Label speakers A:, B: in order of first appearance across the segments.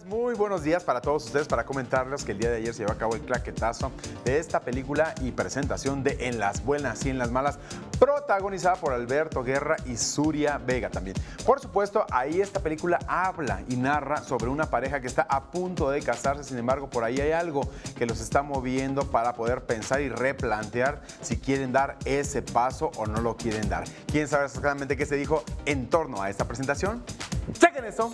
A: Muy buenos días para todos ustedes, para comentarles que el día de ayer se llevó a cabo el claquetazo de esta película y presentación de En las buenas y en las malas, protagonizada por Alberto Guerra y Súria Vega también. Por supuesto, ahí esta película habla y narra sobre una pareja que está a punto de casarse, sin embargo, por ahí hay algo que los está moviendo para poder pensar y replantear si quieren dar ese paso o no lo quieren dar. ¿Quién sabe exactamente qué se dijo en torno a esta presentación? ¡Chequen esto!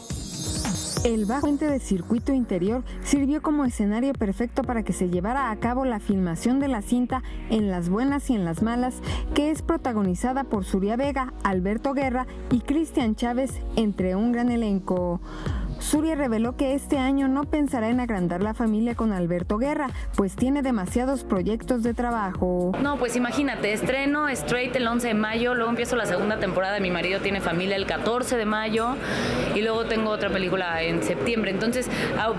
B: El bajo puente de circuito interior sirvió como escenario perfecto para que se llevara a cabo la filmación de la cinta En las buenas y en las malas, que es protagonizada por Súria Vega, Alberto Guerra y Cristian Chávez, entre un gran elenco. Súria reveló que este año no pensará en agrandar la familia con Alberto Guerra, pues tiene demasiados proyectos de trabajo.
C: No, pues imagínate, estreno Straight el 11 de mayo, luego empiezo la segunda temporada de Mi marido tiene familia el 14 de mayo y luego tengo otra película en septiembre. Entonces,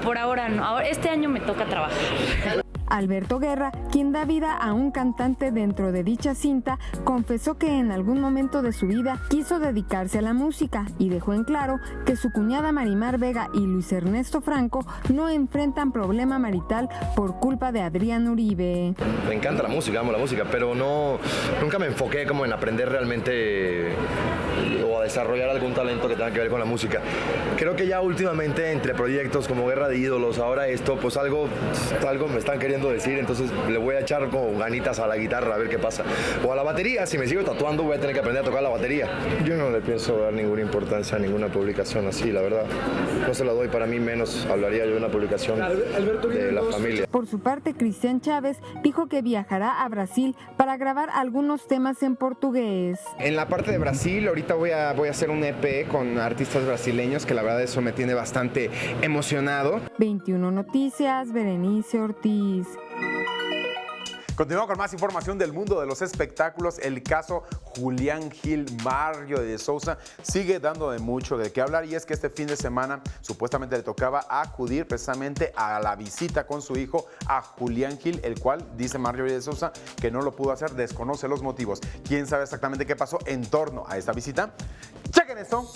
C: por ahora no, este año me toca trabajar.
B: Alberto Guerra, quien da vida a un cantante dentro de dicha cinta, confesó que en algún momento de su vida quiso dedicarse a la música y dejó en claro que su cuñada Marimar Vega y Luis Ernesto Franco no enfrentan problema marital por culpa de Adrián Uribe.
D: Me encanta la música, amo la música, pero nunca me enfoqué como en aprender realmente o a desarrollar algún talento que tenga que ver con la música. Creo que ya últimamente entre proyectos como Guerra de Ídolos, ahora esto, pues algo me están queriendo decir, entonces le voy a echar como ganitas a la guitarra a ver qué pasa. O a la batería, si me sigo tatuando voy a tener que aprender a tocar la batería. Yo no le pienso dar ninguna importancia a ninguna publicación así, la verdad. No se la doy, para mí menos hablaría yo de una publicación de la familia.
B: Por su parte, Cristian Chávez dijo que viajará a Brasil para grabar algunos temas en portugués.
E: En la parte de Brasil, ahorita voy a hacer un EP con artistas brasileños, que la verdad eso me tiene bastante emocionado.
B: 21 Noticias, Berenice Ortiz.
A: Continuamos con más información del mundo de los espectáculos. El caso Julián Gil Marjorie de Sousa sigue dando de mucho de qué hablar, y es que este fin de semana supuestamente le tocaba acudir precisamente a la visita con su hijo a Julián Gil, el cual dice Marjorie de Sousa que no lo pudo hacer, desconoce los motivos. ¿Quién sabe exactamente qué pasó en torno a esta visita? ¡Chequen esto!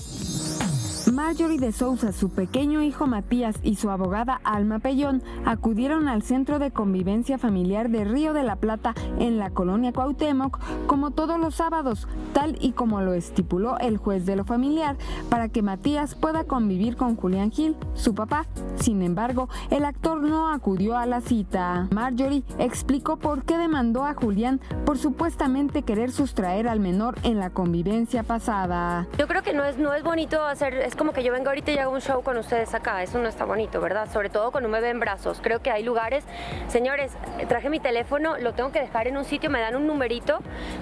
B: Marjorie de Sousa, su pequeño hijo Matías y su abogada Alma Pellón acudieron al Centro de Convivencia Familiar de Río de la Plata en la colonia Cuauhtémoc como todos los sábados, tal y como lo estipuló el juez de lo familiar, para que Matías pueda convivir con Julián Gil, su papá. Sin embargo, el actor no acudió a la cita. Marjorie explicó por qué demandó a Julián por supuestamente querer sustraer al menor en la convivencia pasada.
F: Yo creo que no es bonito hacer, es como que yo vengo ahorita y hago un show con ustedes acá, eso no está bonito, ¿verdad? Sobre todo con un bebé en brazos. Creo que hay lugares, señores, traje mi teléfono, lo tengo que dejar en un sitio, me dan un numerito,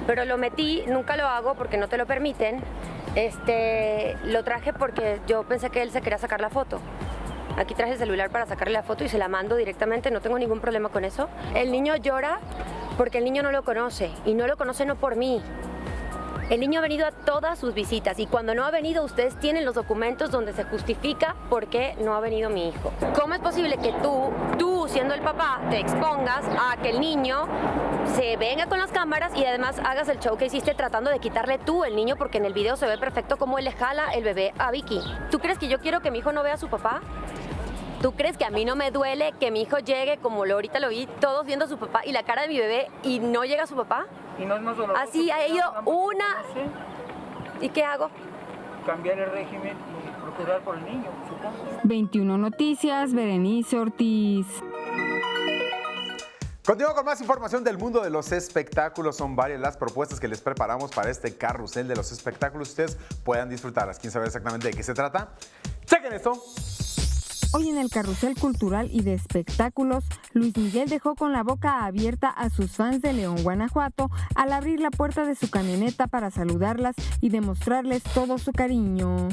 F: pero lo metí, nunca lo hago porque no te lo permiten. Lo traje porque yo pensé que él se quería sacar la foto. Aquí traje el celular para sacarle la foto y se la mando directamente, no tengo ningún problema con eso. El niño llora porque el niño no lo conoce, y no lo conoce no por mí. El niño ha venido a todas sus visitas, y cuando no ha venido, ustedes tienen los documentos donde se justifica por qué no ha venido mi hijo. ¿Cómo es posible que tú siendo el papá, te expongas a que el niño se venga con las cámaras y además hagas el show que hiciste tratando de quitarle tú el niño, porque en el video se ve perfecto cómo él le jala el bebé a Vicky? ¿Tú crees que yo quiero que mi hijo no vea a su papá? ¿Tú crees que a mí no me duele que mi hijo llegue, como ahorita lo vi, todos viendo a su papá y la cara de mi bebé, y no llega a su papá?
G: ¿Y no es más doloroso?
F: Así ha ido una... ¿Y qué hago?
G: Cambiar el régimen y procurar por el niño, supongo.
B: 21 Noticias, Berenice Ortiz.
A: Continúo con más información del mundo de los espectáculos. Son varias las propuestas que les preparamos para este carrusel de los espectáculos. Ustedes puedan disfrutarlas. ¿Quieren saber exactamente de qué se trata? ¡Chequen esto!
B: Hoy en el carrusel cultural y de espectáculos, Luis Miguel dejó con la boca abierta a sus fans de León, Guanajuato, al abrir la puerta de su camioneta para saludarlas y demostrarles todo su cariño.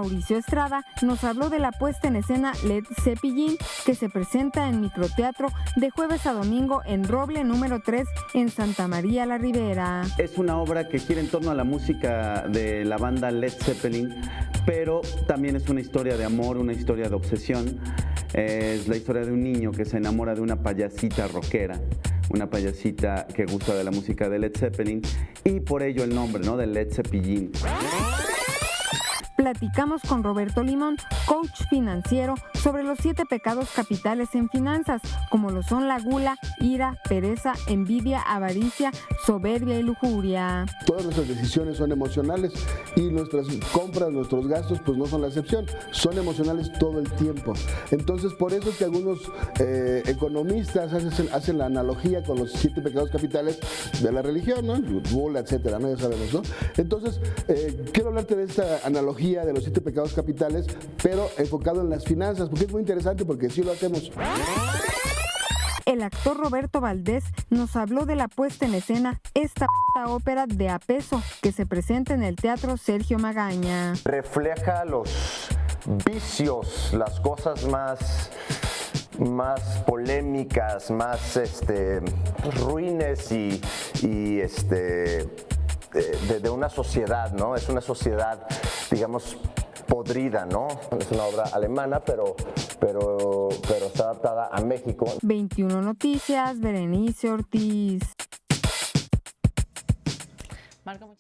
B: Mauricio Estrada nos habló de la puesta en escena Led Zeppelin, que se presenta en Microteatro de jueves a domingo en Roble número 3 en Santa María la Ribera.
H: Es una obra que gira en torno a la música de la banda Led Zeppelin, pero también es una historia de amor, una historia de obsesión. Es la historia de un niño que se enamora de una payasita rockera, una payasita que gusta de la música de Led Zeppelin, y por ello el nombre, ¿no?, de Led Zeppelin.
B: Platicamos con Roberto Limón, coach financiero, sobre los 7 pecados capitales en finanzas, como lo son la gula, ira, pereza, envidia, avaricia, soberbia y lujuria.
I: Todas nuestras decisiones son emocionales y nuestras compras, nuestros gastos, pues no son la excepción, son emocionales todo el tiempo. Entonces, por eso es que algunos economistas hacen la analogía con los 7 pecados capitales de la religión, ¿no? Gula, etcétera, ¿no? Ya sabemos, ¿no? Entonces, quiero hablarte de esta analogía de los 7 pecados capitales, pero enfocado en las finanzas, porque es muy interesante, porque sí lo hacemos.
B: El actor Roberto Valdés nos habló de la puesta en escena esta ópera de a peso que se presenta en el Teatro Sergio Magaña.
J: Refleja los vicios, las cosas más polémicas, más ruines de una sociedad, ¿no? Es una sociedad, digamos, podrida, ¿no? Es una obra alemana, pero está adaptada a México.
B: 21 Noticias, Berenice Ortiz.
C: Marca muchísimo.